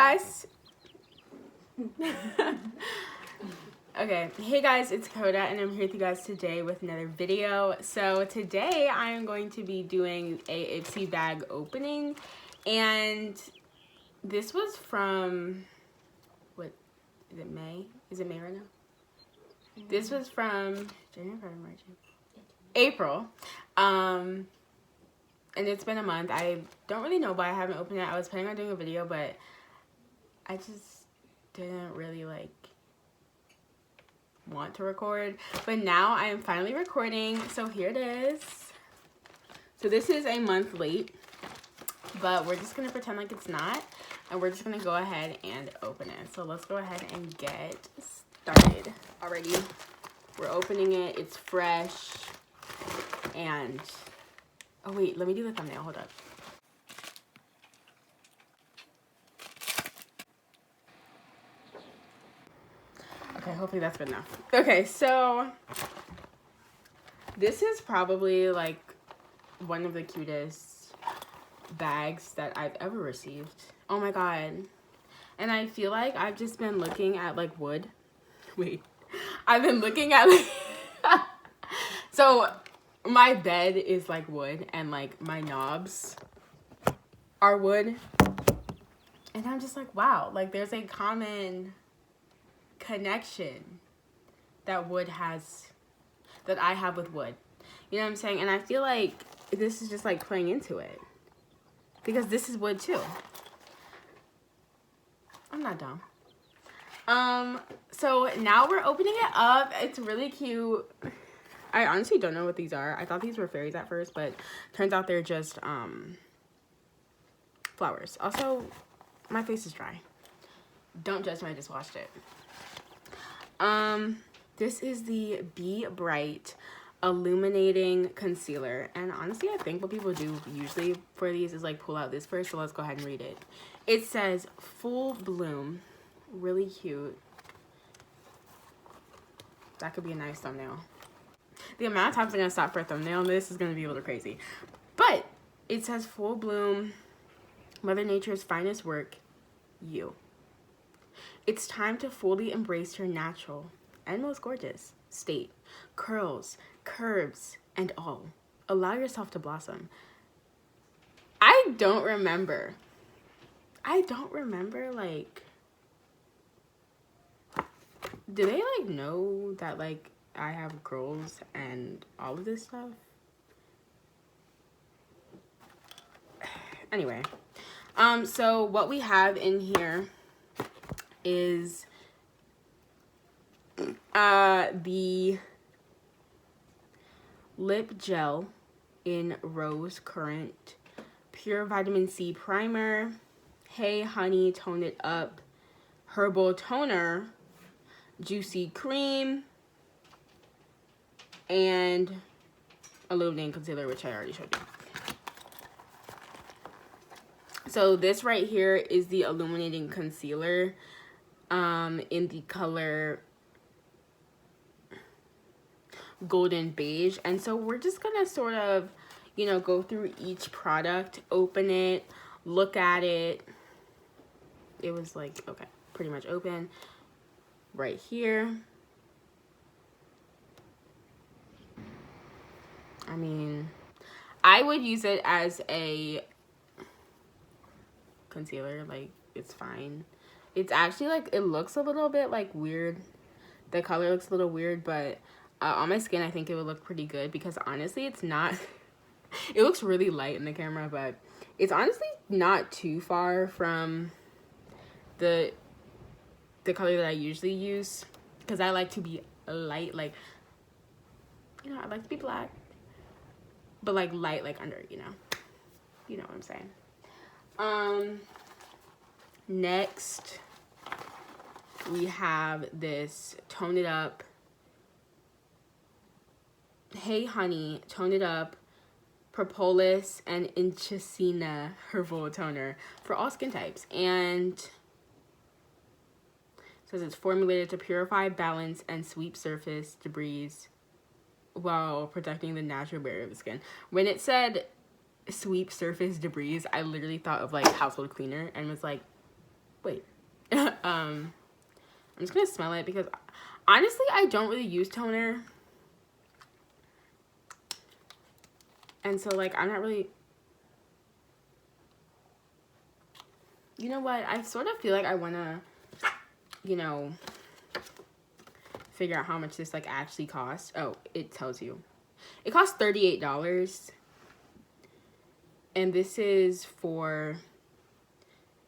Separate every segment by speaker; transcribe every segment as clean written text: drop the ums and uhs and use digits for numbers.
Speaker 1: Guys. Okay, hey guys, it's Kota and I'm here with you guys today with another video. So today I am going to be doing a Ipsy bag opening, and this was from, what, is it May? Is it May right now? This was from January, February, March, April. And it's been a month. I don't really know why I haven't opened it. I was planning on doing a video, but I just didn't really want to record. But now I am finally recording. So here it is. So this is a month late, but we're just gonna pretend like it's not, and we're just gonna go ahead and open it. So let's go ahead and get started. Already, we're opening it. It's fresh, and oh wait, let me do the thumbnail. Hold up. Okay, hopefully that's good enough. Okay, so this is probably like one of the cutest bags that I've ever received. Oh my god. And I feel like I've just been looking at like wood. Wait. I've been looking at like so my bed is like wood, and like my knobs are wood. And I'm just like, wow, like there's a common connection that wood has, that I have with wood. You know what I'm saying? And I feel like this is just like playing into it, because this is wood too. I'm not dumb. So now we're opening it up. It's really cute. I honestly don't know what these are. I thought these were fairies at first, but turns out they're just flowers. Also, my face is dry. Don't judge me, I just washed it. This is the Be Bright Illuminating Concealer. And honestly, I think what people do usually for these is like pull out this first. So let's go ahead and read it. It says Full Bloom. Really cute. That could be a nice thumbnail. The amount of times I'm gonna stop for a thumbnail, this is gonna be a little crazy. But it says Full Bloom, Mother Nature's finest work, you. It's time to fully embrace your natural and most gorgeous state. Curls, curves, and all. Allow yourself to blossom. I don't remember like, do they like know that like I have curls and all of this stuff? Anyway, so what we have in here is the lip gel in Rose Current, Pure Vitamin C Primer, Hey Honey Tone It Up Herbal Toner, Juicy Cream, and Illuminating Concealer, which I already showed you. So this right here is the Illuminating Concealer in the color Golden Beige. And so we're just gonna sort of, you know, go through each product, open it, look at it. It was like, okay, pretty much open right here. I mean, I would use it as a concealer, like it's fine. It's actually like, it looks a little bit like weird. The color looks a little weird, but on my skin I think it would look pretty good, because honestly it's not it looks really light in the camera, but it's honestly not too far from the color that I usually use, because I like to be light, like, you know, I like to be black, but like light, like under, you know what I'm saying. Next we have this Tone It Up Hey Honey Tone It Up Propolis and Inchicina Herbal Toner for all skin types, and it says it's formulated to purify, balance, and sweep surface debris while protecting the natural barrier of the skin. When it said sweep surface debris, I literally thought of like household cleaner and was like, Wait. I'm just gonna smell it because honestly, I don't really use toner. And so, like, I'm not really... You know what? I sort of feel like I want to, you know, figure out how much this, like, actually costs. Oh, it tells you. It costs $38. And this is for...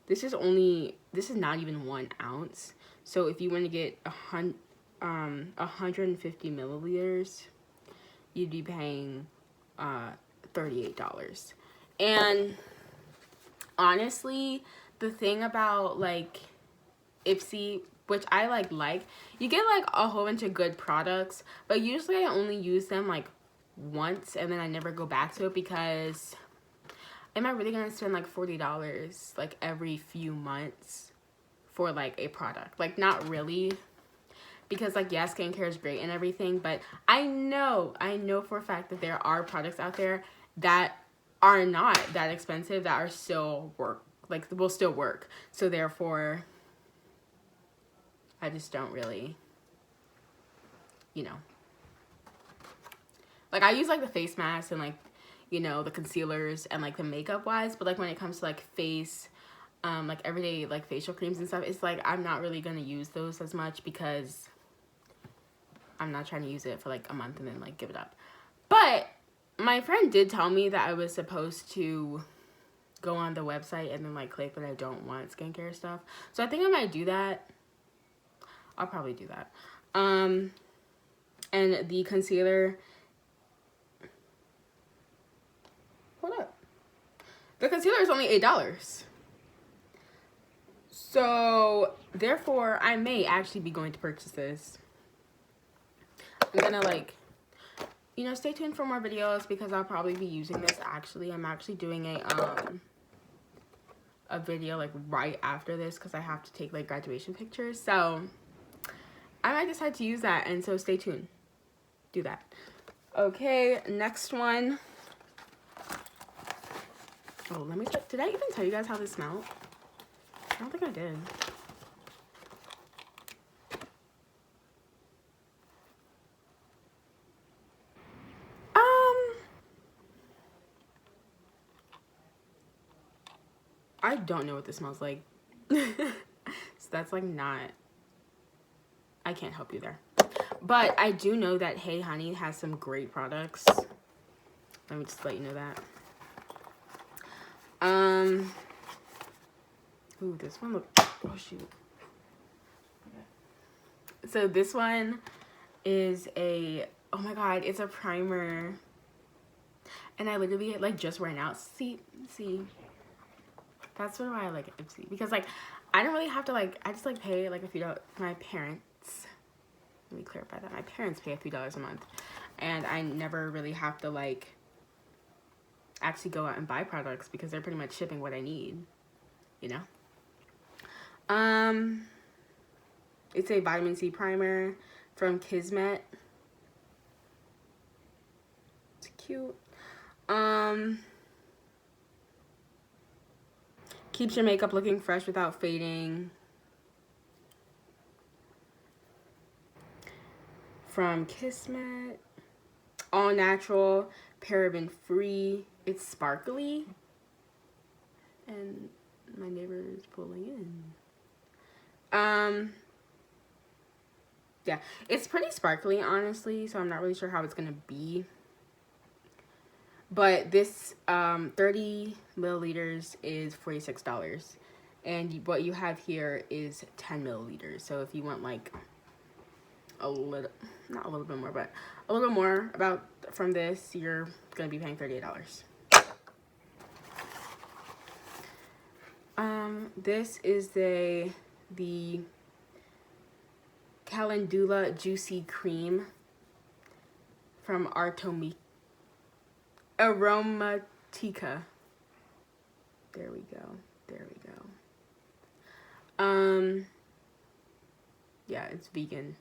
Speaker 1: This is not even 1 ounce. So if you want to get 150 milliliters, you'd be paying $38. And honestly, the thing about like Ipsy, which I like, you get like a whole bunch of good products, but usually I only use them like once and then I never go back to it because am I really gonna spend like $40 like every few months for like a product? Like, not really, because like, yeah, skincare is great and everything, but I know for a fact that there are products out there that are not that expensive that are still will still work. So therefore, I just don't really, you know, like, I use like the face masks and like, you know, the concealers and like the makeup wise, but like when it comes to like face, like everyday like facial creams and stuff, it's like I'm not really gonna use those as much because I'm not trying to use it for like a month and then like give it up. But my friend did tell me that I was supposed to go on the website and then like click, but I don't want skincare stuff. So I think I might do that. I'll probably do that. And the concealer, hold up. The concealer is only $8. So therefore, I may actually be going to purchase this. I'm gonna like, you know, stay tuned for more videos because I'll probably be using this. Actually, I'm actually doing a video like right after this because I have to take like graduation pictures. So I might decide to use that, and so stay tuned. Do that. Okay, next one. Oh, let me check. Did I even tell you guys how this smelled? I don't think I did. I don't know what this smells like. So that's like not, I can't help you there. But I do know that Hey Honey has some great products. Let me just let you know that. Ooh, this one look, oh shoot. So this one is a, oh my god, it's a primer. And I literally like just ran out. See. That's sort of why I like Ipsy, because like I don't really have to like, I just like pay like a few dollars. My parents, let me clarify that, my parents pay a few dollars a month, and I never really have to like actually go out and buy products because they're pretty much shipping what I need, you know. It's a vitamin C primer from Kismet. It's cute. Keeps your makeup looking fresh without fading. From Kismet. All natural, paraben free. It's sparkly. And my neighbor is pulling in. Yeah, it's pretty sparkly, honestly, so I'm not really sure how it's gonna be. But this 30 milliliters is $46. And what you have here is 10 milliliters. So if you want like a little, not a little bit more, but a little more about from this, you're going to be paying $38. This is the Calendula Juicy Cream from Aromatica. There we go. Yeah, it's vegan.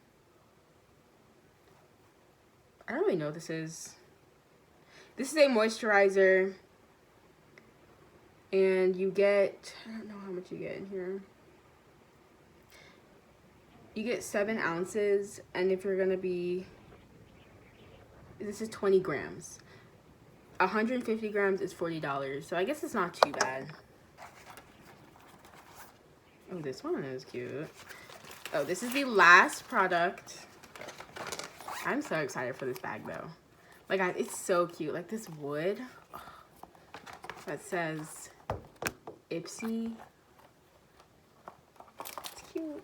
Speaker 1: I don't really know what this is. This is a moisturizer. And you get, I don't know how much you get in here. You get 7 ounces, and if you're gonna be, this is 20 grams. 150 grams is $40, so I guess it's not too bad. Oh, this one is cute. Oh, this is the last product. I'm so excited for this bag though. Like, it's so cute. Like this wood that says Ipsy. It's cute.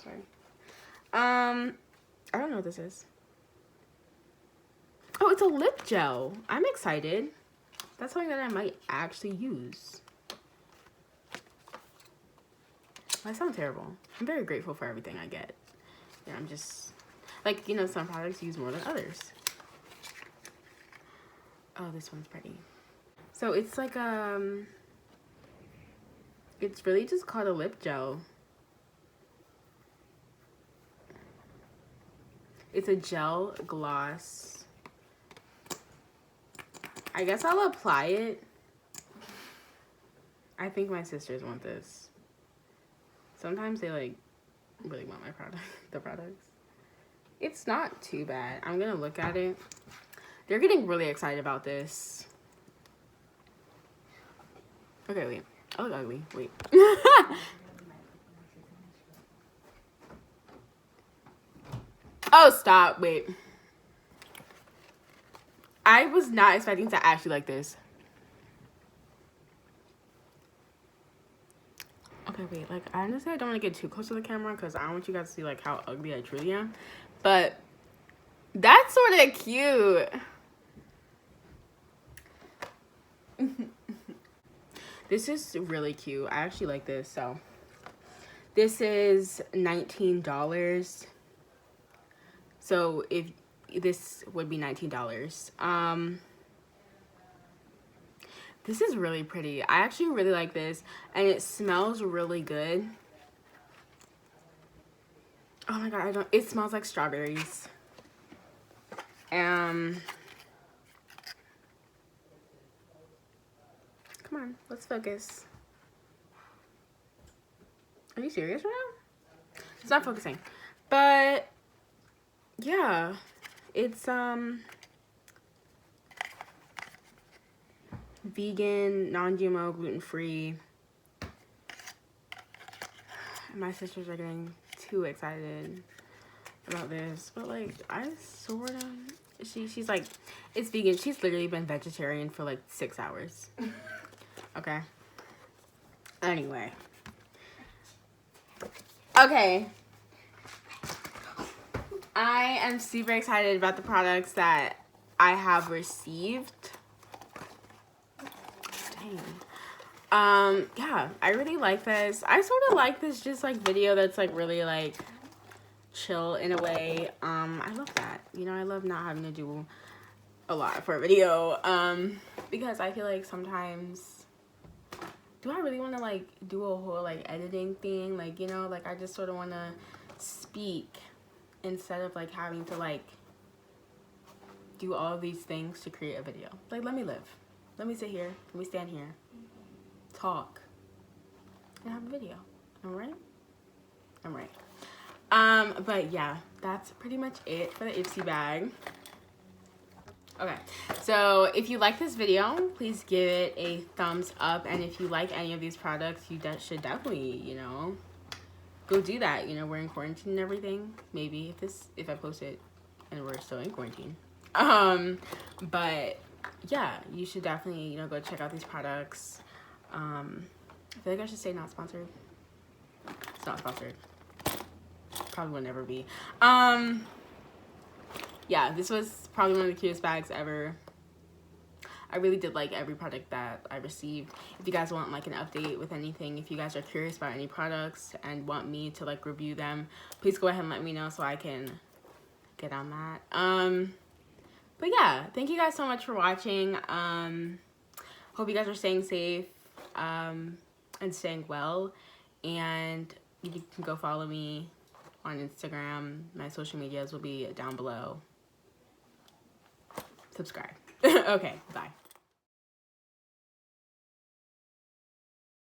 Speaker 1: Sorry. I don't know what this is. Oh, it's a lip gel. I'm excited. That's something that I might actually use. I sound terrible. I'm very grateful for everything I get. Yeah, I'm just, like, you know, some products use more than others. Oh, this one's pretty. So it's like, it's really just called a lip gel. It's a gel gloss. I guess I'll apply it. I think my sisters want this. Sometimes they like really want my product, the products. It's not too bad. I'm gonna look at it. They're getting really excited about this. Okay, wait. I look ugly. Wait. Oh, stop. Wait. I was not expecting to actually like this. Okay, wait, like, honestly, I don't want to get too close to the camera because I don't want you guys to see, like, how ugly I truly am. But that's sort of cute. This is really cute. I actually like this. So this is $19. So if this would be $19. This is really pretty. I actually really like this, and it smells really good. Oh my god, it smells like strawberries. Come on, let's focus. Are you serious right now? It's not focusing. But yeah, it's vegan, non-GMO, gluten-free. My sisters are getting too excited about this, but like I sort of, she's like, it's vegan. She's literally been vegetarian for like 6 hours. Okay. Anyway. Okay. I am super excited about the products that I have received. Yeah, I really like this. I sort of like this just like video that's like really like chill in a way. I love that. You know, I love not having to do a lot for a video. Because I feel like sometimes, do I really want to like do a whole like editing thing? Like, you know, like I just sort of want to speak instead of like having to like do all these things to create a video. Like, let me live. Let me sit here. Let me stand here. Talk. And have a video. Alright? Alright. But yeah, that's pretty much it for the Ipsy bag. Okay, so if you like this video, please give it a thumbs up. And if you like any of these products, you should definitely, you know, go do that. You know, we're in quarantine and everything. Maybe if I post it and we're still in quarantine. But yeah, you should definitely, you know, go check out these products. I feel like I should say not sponsored. It's not sponsored. Probably will never be. Yeah, this was probably one of the cutest bags ever. I really did like every product that I received. If you guys want like an update with anything, if you guys are curious about any products and want me to like review them, please go ahead and let me know so I can get on that. But yeah, thank you guys so much for watching. Hope you guys are staying safe and staying well. And you can go follow me on Instagram. My social medias will be down below. Subscribe. Okay, bye.